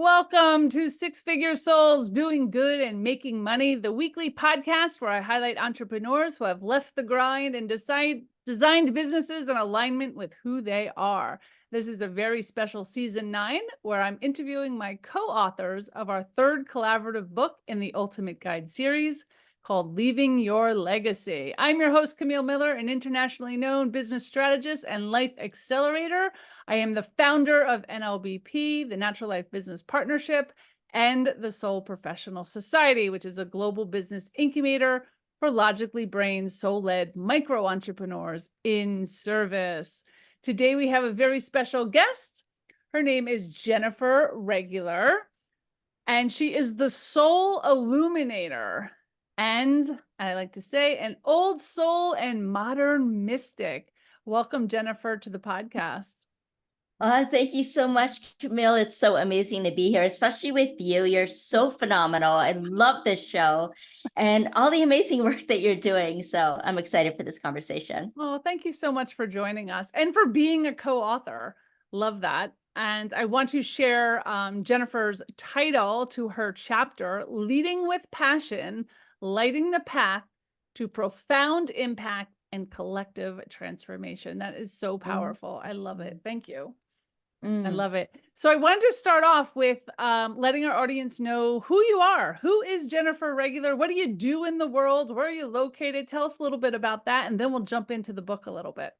Welcome to Six Figure Souls Doing Good and Making Money, the weekly podcast where I highlight entrepreneurs who have left the grind and designed businesses in alignment with who they are. This is a very special season 9 where I'm interviewing my co-authors of our third collaborative book in the Ultimate Guide series called Leaving Your Legacy. I'm your host, Camille Miller, an internationally known business strategist and life accelerator. I am the founder of NLBP, the Natural Life Business Partnership, and the Soul Professional Society, which is a global business incubator for logically brained, soul-led micro entrepreneurs in service. Today, we have a very special guest. Her name is Jennifer Regular, and she is the Soul Illuminator. And I like to say an old soul and modern mystic. Welcome, Jennifer, to the podcast. Thank you so much, Camille. It's so amazing to be here, especially with you. You're so phenomenal. I love this show and all the amazing work that you're doing. So I'm excited for this conversation. Oh, thank you so much for joining us and for being a co-author. Love that. And I want to share Jennifer's title to her chapter, Leading with Passion, Lighting the Path to Profound Impact and Collective Transformation. That is so powerful. I love it. Thank you. I love it. So I wanted to start off with letting our audience know who you are. Who is Jennifer Regular? What do you do in the world? Where are you located? Tell us a little bit about that, and then we'll jump into the book a little bit.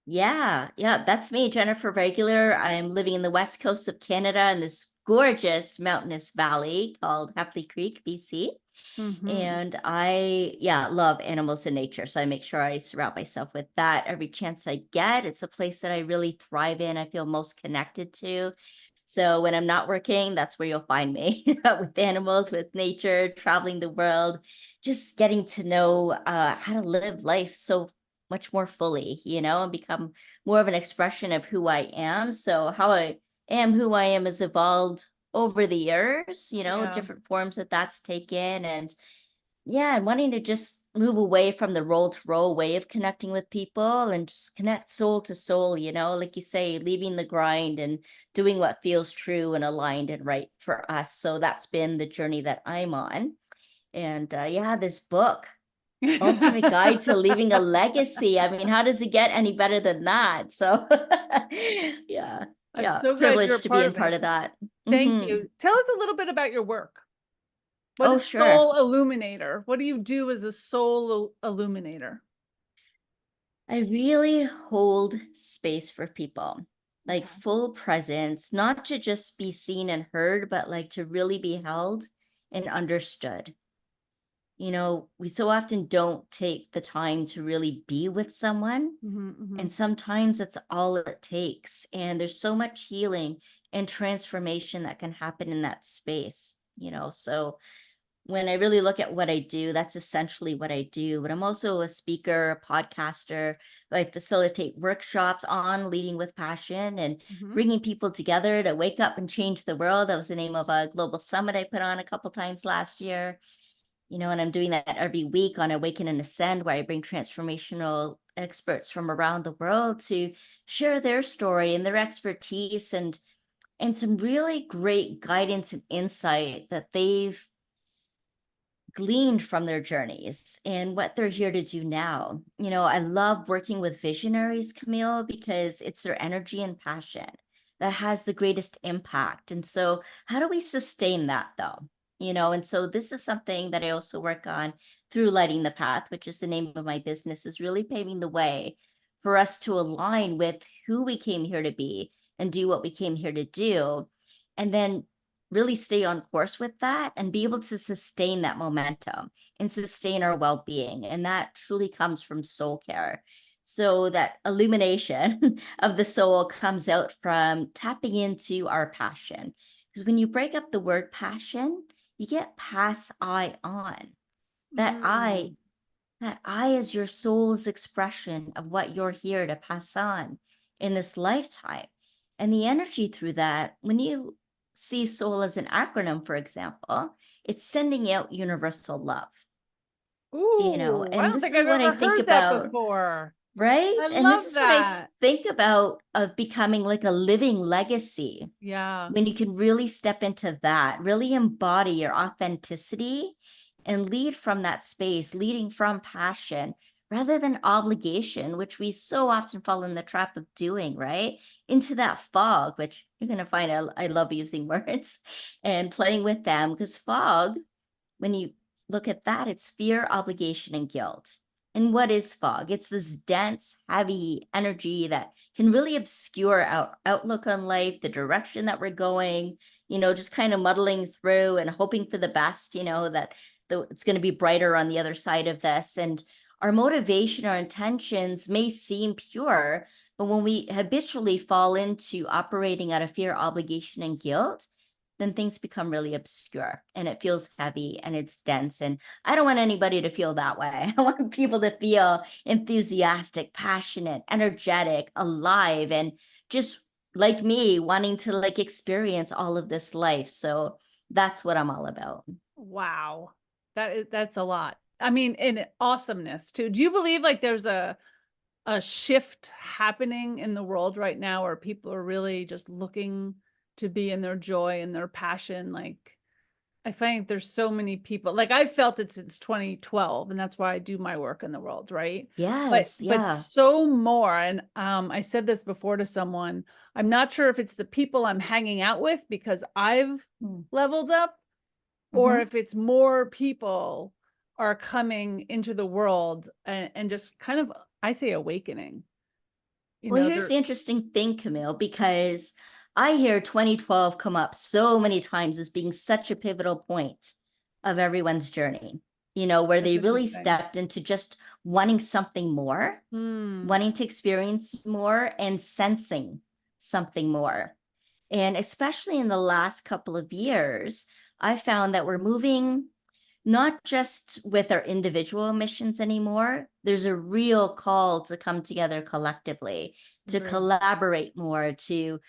Yeah, that's me, Jennifer Regular. I'm living in the west coast of Canada in this gorgeous mountainous valley called Heffley Creek, BC. And I love animals and nature. So I make sure I surround myself with that every chance I get. It's a place that I really thrive in. I feel most connected to. So when I'm not working, that's where you'll find me with animals, with nature, traveling the world, just getting to know how to live life so much more fully, and become more of an expression of who I am. So how I am who I am has evolved over the years, different forms that's taken. And wanting to just move away from the role to role way of connecting with people and just connect soul to soul, like you say, leaving the grind and doing what feels true and aligned and right for us. So that's been the journey that I'm on. And this book, Ultimate Guide to Leaving a Legacy. I mean, how does it get any better than that? So I'm so glad you're privileged to be part of that. Thank you. Tell us a little bit about your work. What is sure. Soul Illuminator? What do you do as a Soul Illuminator? I really hold space for people, like full presence, not to just be seen and heard, but like to really be held and understood. We so often don't take the time to really be with someone. And sometimes that's all it takes. And there's so much healing and transformation that can happen in that space, so when I really look at what I do, that's essentially what I do. But I'm also a speaker, a podcaster. I facilitate workshops on leading with passion and bringing people together to wake up and change the world. That was the name of a global summit I put on a couple times last year. And I'm doing that every week on Awaken and Ascend, where I bring transformational experts from around the world to share their story and their expertise and some really great guidance and insight that they've gleaned from their journeys and what they're here to do now. I love working with visionaries, Camille, because it's their energy and passion that has the greatest impact. And so how do we sustain that though? And so this is something that I also work on through Lighting the Path, which is the name of my business, is really paving the way for us to align with who we came here to be and do what we came here to do. And then really stay on course with that and be able to sustain that momentum and sustain our well-being. And that truly comes from soul care. So that illumination of the soul comes out from tapping into our passion. Because when you break up the word passion, you get pass I on. That I is your soul's expression of what you're here to pass on in this lifetime. And the energy through that, when you see soul as an acronym, for example, it's sending out universal love. Ooh, And I don't this think is I've what ever I think heard that about before. Right? I And this love is what I that. think about of becoming like a living legacy. Yeah. When you can really step into that, really embody your authenticity and lead from that space, leading from passion rather than obligation, which we so often fall in the trap of doing, right? Into that fog, which you're going to find I love using words and playing with them because fog, when you look at that, it's fear, obligation, and guilt. And what is fog? It's this dense, heavy energy that can really obscure our outlook on life, the direction that we're going, just kind of muddling through and hoping for the best, that it's going to be brighter on the other side of this. And our motivation, our intentions may seem pure, but when we habitually fall into operating out of fear, obligation, and guilt, then things become really obscure and it feels heavy and it's dense. And I don't want anybody to feel that way. I want people to feel enthusiastic, passionate, energetic, alive, and just like me, wanting to like experience all of this life. So that's what I'm all about. Wow. That's a lot. I mean, in awesomeness too. Do you believe like there's a shift happening in the world right now where people are really just looking to be in their joy and their passion? Like, I find there's so many people, like I've felt it since 2012, and that's why I do my work in the world, right? Yes. But Yeah. so more, and I said this before to someone, I'm not sure if it's the people I'm hanging out with because I've leveled up, or Mm-hmm. if it's more people are coming into the world and just kind of, I say, awakening. Well, here's They're the interesting thing, Camille, because I hear 2012 come up so many times as being such a pivotal point of everyone's journey, where that's they really interesting. stepped into just wanting something more, Hmm. wanting to experience more, and sensing something more. And especially in the last couple of years, I found that we're moving not just with our individual missions anymore. There's a real call to come together collectively, to Agreed. collaborate more, to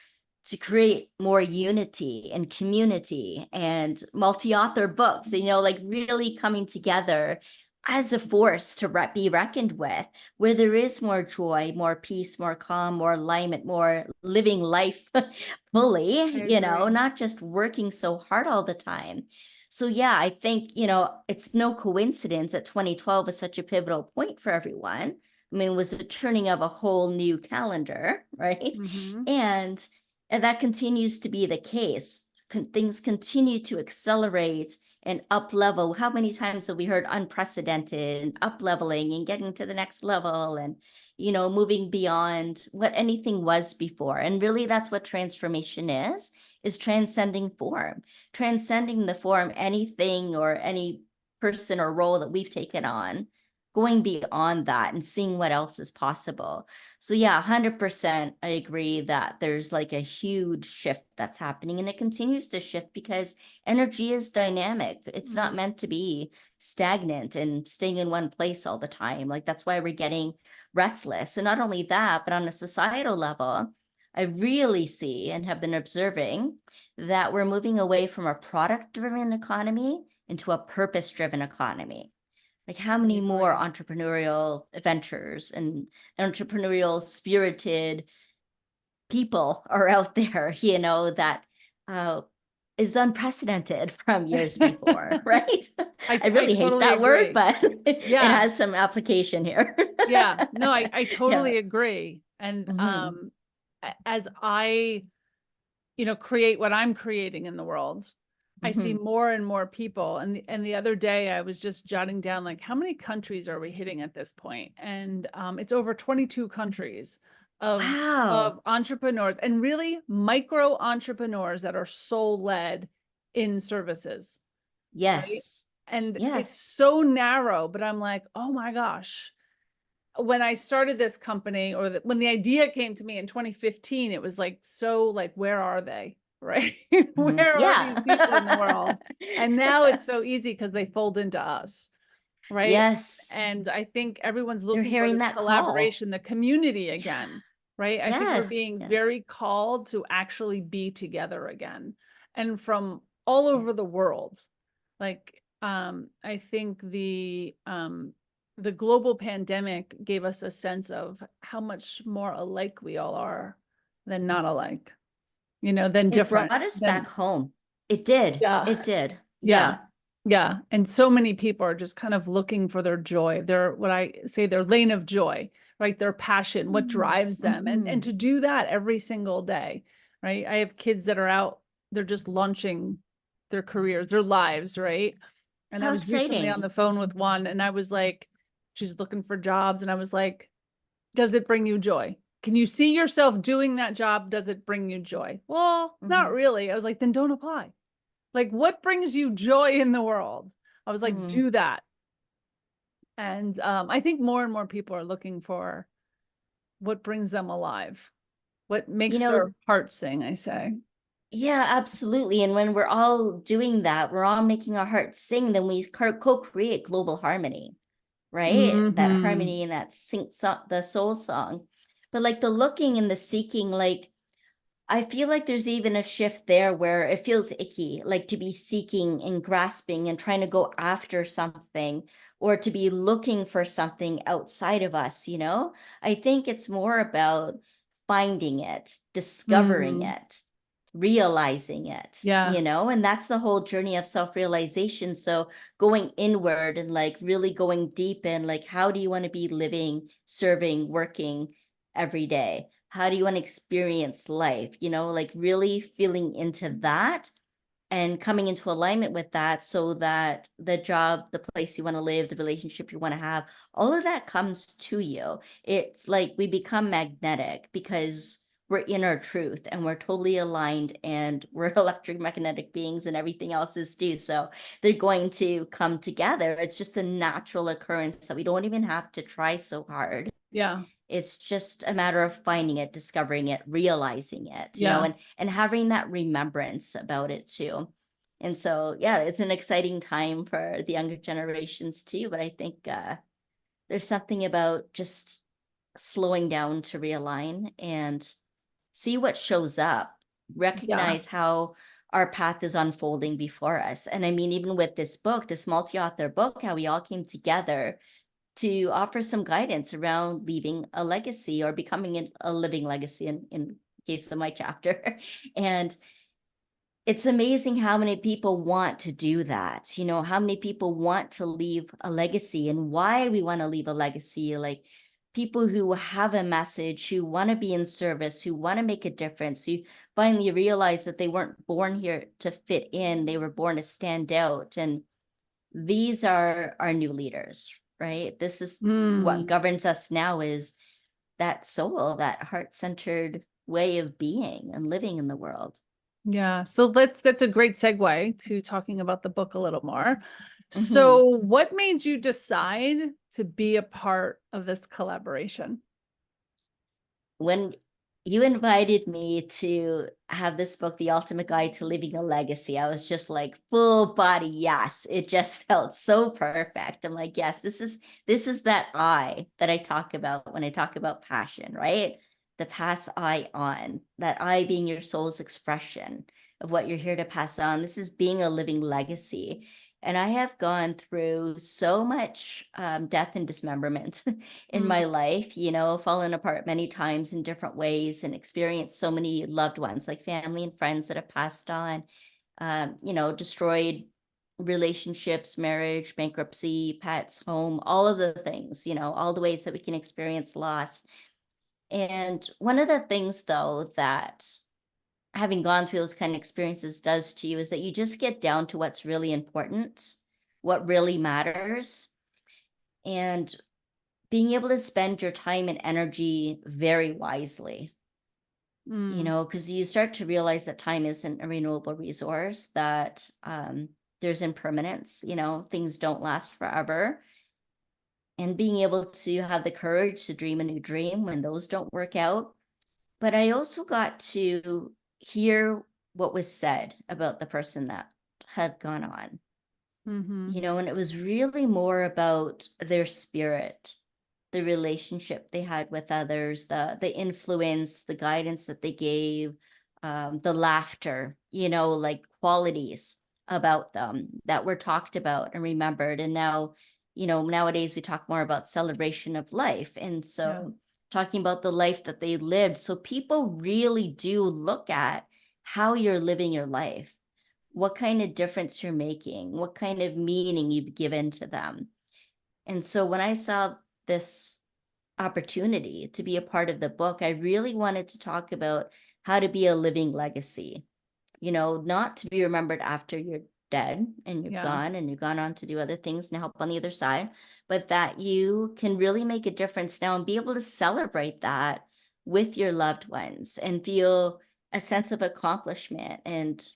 create more unity and community and multi-author books, like really coming together as a force to be reckoned with, where there is more joy, more peace, more calm, more alignment, more living life I fully, agree. not just working so hard all the time. So yeah, I think, it's no coincidence that 2012 is such a pivotal point for everyone. I mean, it was a turning of a whole new calendar, right? Mm-hmm. And that continues to be the case. Things continue to accelerate and up level. How many times have we heard unprecedented and up leveling and getting to the next level and, moving beyond what anything was before? And really, that's what transformation is transcending form, transcending the form, anything or any person or role that we've taken on, going beyond that and seeing what else is possible. So yeah, 100% I agree that there's like a huge shift that's happening and it continues to shift because energy is dynamic. It's not Mm. meant to be stagnant and staying in one place all the time. Like that's why we're getting restless. And not only that, but on a societal level, I really see and have been observing that we're moving away from a product-driven economy into a purpose-driven economy. Like how I many more agree. entrepreneurial ventures and entrepreneurial spirited people are out there, that uh, is unprecedented from years before, right? I I really hate totally that word, agree. but it Yeah. has some application here. Yeah. No, I Yeah. totally agree. And Hmm. as I, create what I'm creating in the world, I see Hmm. more and more people. And the other day I was just jotting down like how many countries are we hitting at this point? And it's over 22 countries of Wow. entrepreneurs, and really micro entrepreneurs that are soul led in services, right? Yes. And it's Yes. so narrow, but I'm like, oh my gosh. When I started this company, or when the idea came to me in 2015, it was like, so like, where are they? Right? Mhm. Where are these Yeah. people in the world? And now it's so easy because they fold into us, right? Yes. And I think everyone's They're looking for hearing this that call. collaboration, the community Yeah. again, right? I think we're Yes. being Yeah. very called to actually be together again, and from all over the world. Like, I think the the global pandemic gave us a sense of how much more alike we all are than not alike, you know, than It different. brought us back home. It did. Yeah. It did. Yeah. Yeah. And so many people are just kind of looking for their joy, what I say, their lane of joy, right? Their passion, what drives them. And to do that every single day, right? I have kids that are out, they're just launching their careers, their lives, right? And I How was recently on exciting. the phone with one and I was like, she's looking for jobs. And I was like, does it bring you joy? Can you see yourself doing that job? Does it bring you joy? Well, not really. I was like, then don't apply. Like, what brings you joy in the world? I was like, do that. And I think more and more people are looking for what brings them alive, what makes their heart sing, I say. Yeah, absolutely. And when we're all doing that, we're all making our hearts sing, then we co-create global harmony, right? That harmony and that the soul song. But like the looking and the seeking, like I feel like there's even a shift there where it feels icky, like to be seeking and grasping and trying to go after something or to be looking for something outside of us, you know? I think it's more about finding it, discovering it, realizing it, Yeah. you know? And that's the whole journey of self-realization. So going inward and like really going deep in like, how do you want to be living, serving, working every day? How do you want to experience life? You know, like really feeling into that and coming into alignment with that so that the job, the place you want to live, the relationship you want to have, all of that comes to you. It's like we become magnetic because we're in our truth and we're totally aligned and we're electromagnetic beings and everything else is too. So they're going to come together. It's just a natural occurrence that we don't even have to try so hard. Yeah. It's just a matter of finding it, discovering it, realizing it, you know, Yeah. and having that remembrance about it too. And so, yeah, it's an exciting time for the younger generations too. But I think there's something about just slowing down to realign and see what shows up, Yeah. recognize how our path is unfolding before us. And I mean, even with this book, this multi-author book, how we all came together to offer some guidance around leaving a legacy or becoming a living legacy in case of my chapter. And it's amazing how many people want to do that. You know, how many people want to leave a legacy and why we want to leave a legacy. Like people who have a message, who want to be in service, who want to make a difference, who finally realize that they weren't born here to fit in, they were born to stand out. And these are our new leaders, right? This is what governs us now is that soul, that heart-centered way of being and living in the world. Yeah. So that's a great segue to talking about the book a little more. So what made you decide to be a part of this collaboration? When you invited me to have this book, The Ultimate Guide to Leaving a Legacy, I was just like full body yes. It just felt so perfect. I'm like, yes, this is that I that I talk about when I talk about passion, right? The pass I on, that I being your soul's expression of what you're here to pass on. This is being a living legacy. And I have gone through so much death and dismemberment in my life, you know, fallen apart many times in different ways and experienced so many loved ones, like family and friends that have passed on, you know, destroyed relationships, marriage, bankruptcy, pets, home, all of the things, you know, all the ways that we can experience loss. And one of the things, though, that having gone through those kind of experiences does to you is that you just get down to what's really important, what really matters, and being able to spend your time and energy very wisely, you know, because you start to realize that time isn't a renewable resource, that there's impermanence, you know, things don't last forever. And being able to have the courage to dream a new dream when those don't work out. But I also got to hear what was said about the person that had gone on, you know, and it was really more about their spirit, the relationship they had with others, the influence, the guidance that they gave, the laughter, you know, like qualities about them that were talked about and remembered. And now nowadays we talk more about celebration of life. And Yeah. so talking about the life that they lived. So people really do look at how you're living your life, what kind of difference you're making, what kind of meaning you've given to them. And so when I saw this opportunity to be a part of the book, I really wanted to talk about how to be a living legacy, not to be remembered after you're dead and you've Yeah. gone and you've gone on to do other things and help on the other side, but that you can really make a difference now and be able to celebrate that with your loved ones and feel a sense of accomplishment and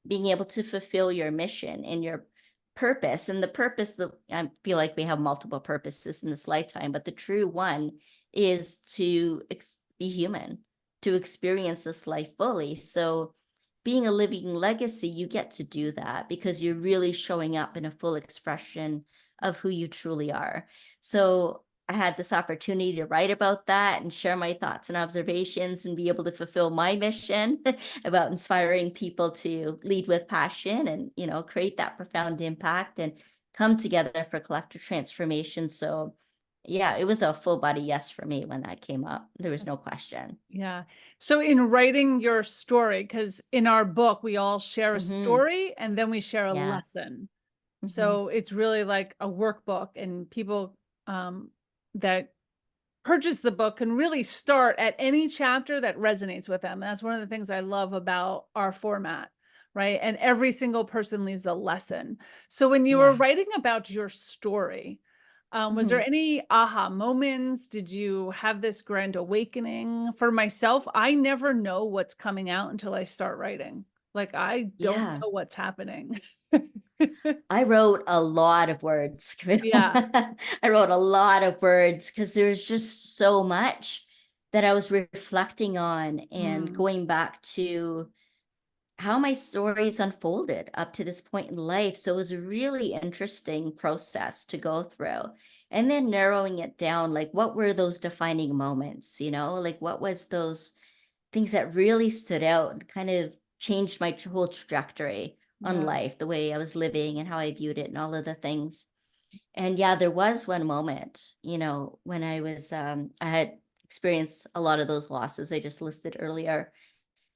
being able to fulfill your mission and your purpose. And the purpose that I feel like we have multiple purposes in this lifetime, but the true one is to be human, to experience this life fully. So being a living legacy, you get to do that because you're really showing up in a full expression of who you truly are. So I had this opportunity to write about that and share my thoughts and observations and be able to fulfill my mission about inspiring people to lead with passion and, create that profound impact and come together for collective transformation. So yeah, it was a full body yes for me when that came up. There was no question. Yeah. So in writing your story, because in our book, we all share a Hmm. story and then we share a Yeah. lesson. Hmm. So it's really like a workbook, and people that purchase the book can really start at any chapter that resonates with them. And that's one of the things I love about our format, right? And every single person leaves a lesson. So when you were Yeah. writing about your story, was there Hmm. any aha moments? Did you have this grand awakening? For myself, I never know what's coming out until I start writing. Like, I don't Yeah. know what's happening. I wrote a lot of words, Camille. Yeah. I wrote a lot of words because there's just so much that I was reflecting on and Mm, going back to how my stories unfolded up to this point in life. So it was a really interesting process to go through. And then narrowing it down, like what were those defining moments, like what was those things that really stood out and kind of changed my whole trajectory on yeah. life, the way I was living and how I viewed it and all of the things. And yeah, there was one moment, when I had experienced a lot of those losses I just listed earlier,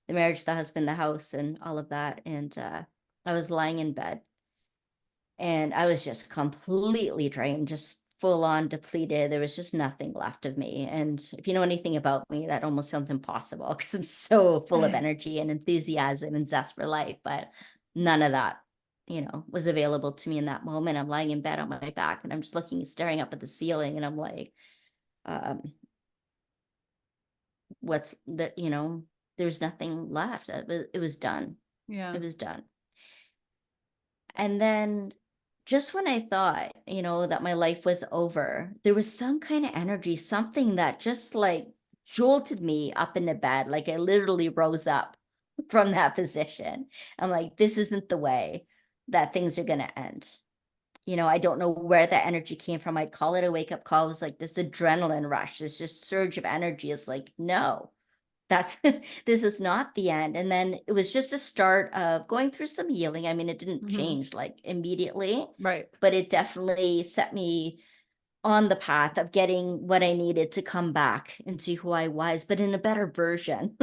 the marriage, the husband, the house, and all of that. And I was lying in bed and I was just completely drained, just full on depleted. There was just nothing left of me. And if you know anything about me, that almost sounds impossible because I'm so full of energy and enthusiasm and zest for life. But none of that, was available to me in that moment. I'm lying in bed on my back and I'm just looking, staring up at the ceiling. And I'm like, um, what's the, there's nothing left. It was done. Yeah. It was done. And then just when I thought, that my life was over, there was some kind of energy, something that just like jolted me up into bed. Like I literally rose up from that position. I'm like, this isn't the way that things are going to end. I don't know where that energy came from. I'd call it a wake up call. It was like this adrenaline rush, this just surge of energy. It's like, no, that's this is not the end. And then it was just a start of going through some healing. I mean, it didn't Mhm. change like immediately, Right. but it definitely set me on the path of getting what I needed to come back into who I was, but in a better version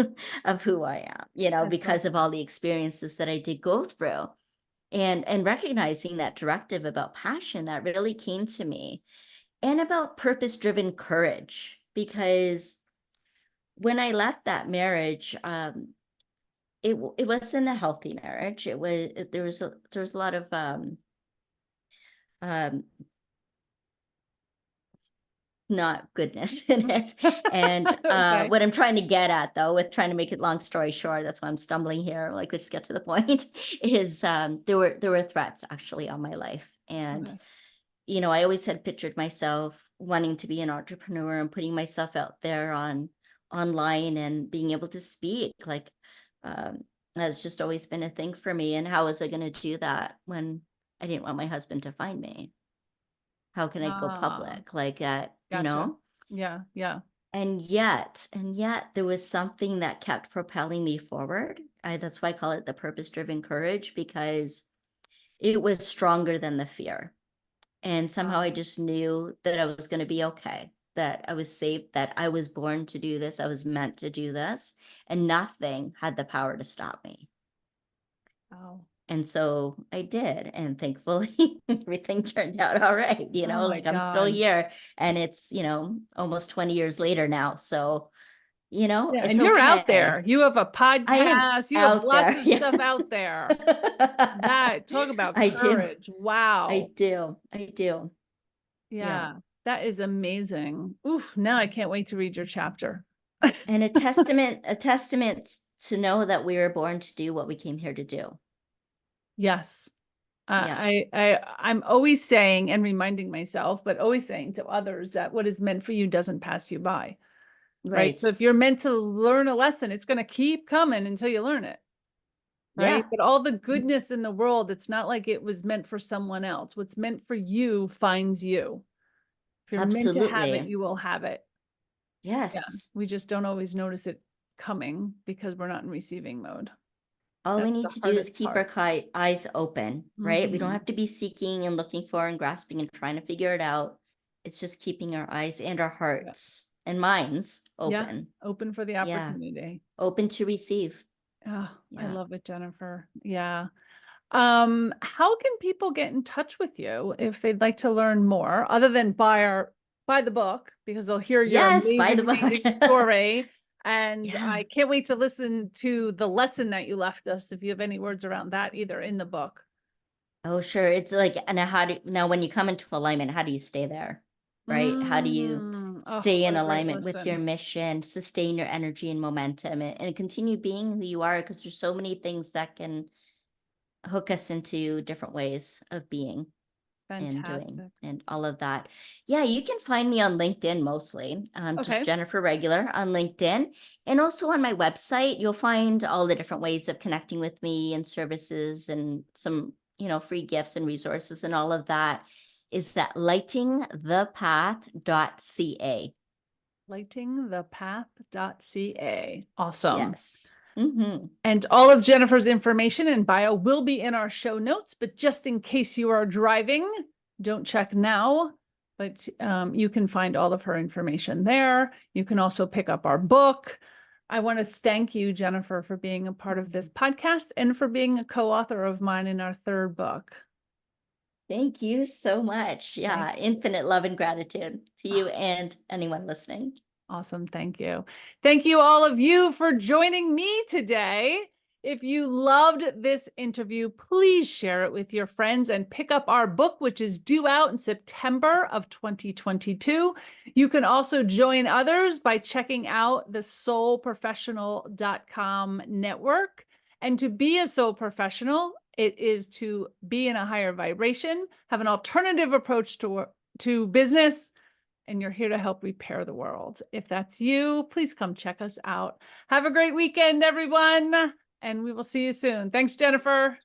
of who I am, That's because of awesome. all the experiences that I did go through. And recognizing that directive about passion that really came to me, and about purpose driven courage, because when I left that marriage, it wasn't a healthy marriage. There was a lot of um not goodness in it. And Okay. what I'm trying to get at, though, with trying to make it long story short, that's why I'm stumbling here. Like, let's get to the point. Is there were threats actually on my life, and Okay. I always had pictured myself wanting to be an entrepreneur and putting myself out there online and being able to speak. Like, um, that's just always been a thing for me. And how was I going to do that when I didn't want my husband to find me? How can I go Ah, public like that, gotcha. Yeah. Yeah. And yet there was something that kept propelling me forward. That's why I call it the purpose driven courage, because it was stronger than the fear. And somehow I just knew that I was going to be okay, that I was safe, that I was born to do this. I was meant to do this, and nothing had the power to stop me. Wow. And so I did. And thankfully, everything turned out all right. You Oh know, my like I'm still God. here, and it's, almost 20 years later now. So, Yeah, it's and you're out there. okay. You have a I am podcast. You have out lots there. of Yeah. stuff out there. That talk about I do. courage. Wow. I do. I do. Yeah. Yeah, that is amazing. Oof, now I can't wait to read your chapter. And a testament to know that we were born to do what we came here to do. Yes. Yeah. I'm always saying and reminding myself, but always saying to others that what is meant for you doesn't pass you by. Right. Right. So if you're meant to learn a lesson, it's going to keep coming until you learn it. Right. Yeah. But all the goodness in the world, it's not like it was meant for someone else. What's meant for you finds you. If you're meant to have it, Absolutely. you will have it. Yeah. Yes. We just don't always notice it coming because we're not in receiving mode. All we That's need the to do is hardest keep part. our eyes open, right? We don't Mhm. have to be seeking and looking for and grasping and trying to figure it out. It's just keeping our eyes and our hearts and minds Yeah. open. Open for the Yeah. opportunity. Open to receive. Oh, I Yeah. love it, Jennifer. Yeah. How can people get in touch with you if they'd like to learn more, other than buy the book, because they'll hear your Yes, buy the amazing, book. amazing story. And Yeah. I can't wait to listen to the lesson that you left us, if you have any words around that either in the book. Oh, sure. It's like, and now when you come into alignment, how do you stay there? Right? How do you Oh, stay what in a great alignment with your lesson. mission, sustain your energy and momentum, and continue being who you are? Because there's so many things that can hook us into different ways of being and doing Fantastic. and all of that. Yeah, you can find me on LinkedIn mostly. Just Okay. Jennifer Regular on LinkedIn. And also on my website, you'll find all the different ways of connecting with me and services and some, free gifts and resources and all of that. Is that lightingthepath.ca. Lightingthepath.ca. Awesome. Yes. Mm-hmm. And all of Jennifer's information and bio will be in our show notes, but just in case you are driving, don't check now, but you can find all of her information there. You can also pick up our book. I want to thank you, Jennifer, for being a part of this podcast and for being a co-author of mine in our third book. Thank you so much. Yeah, infinite love and gratitude to you and anyone listening. Awesome. Thank you. Thank you, all of you, for joining me today. If you loved this interview, please share it with your friends and pick up our book, which is due out in September of 2022. You can also join others by checking out the soulprofessional.com network. And to be a soul professional, it is to be in a higher vibration, have an alternative approach to business, and you're here to help repair the world. If that's you, please come check us out. Have a great weekend, everyone, and we will see you soon. Thanks, Jennifer.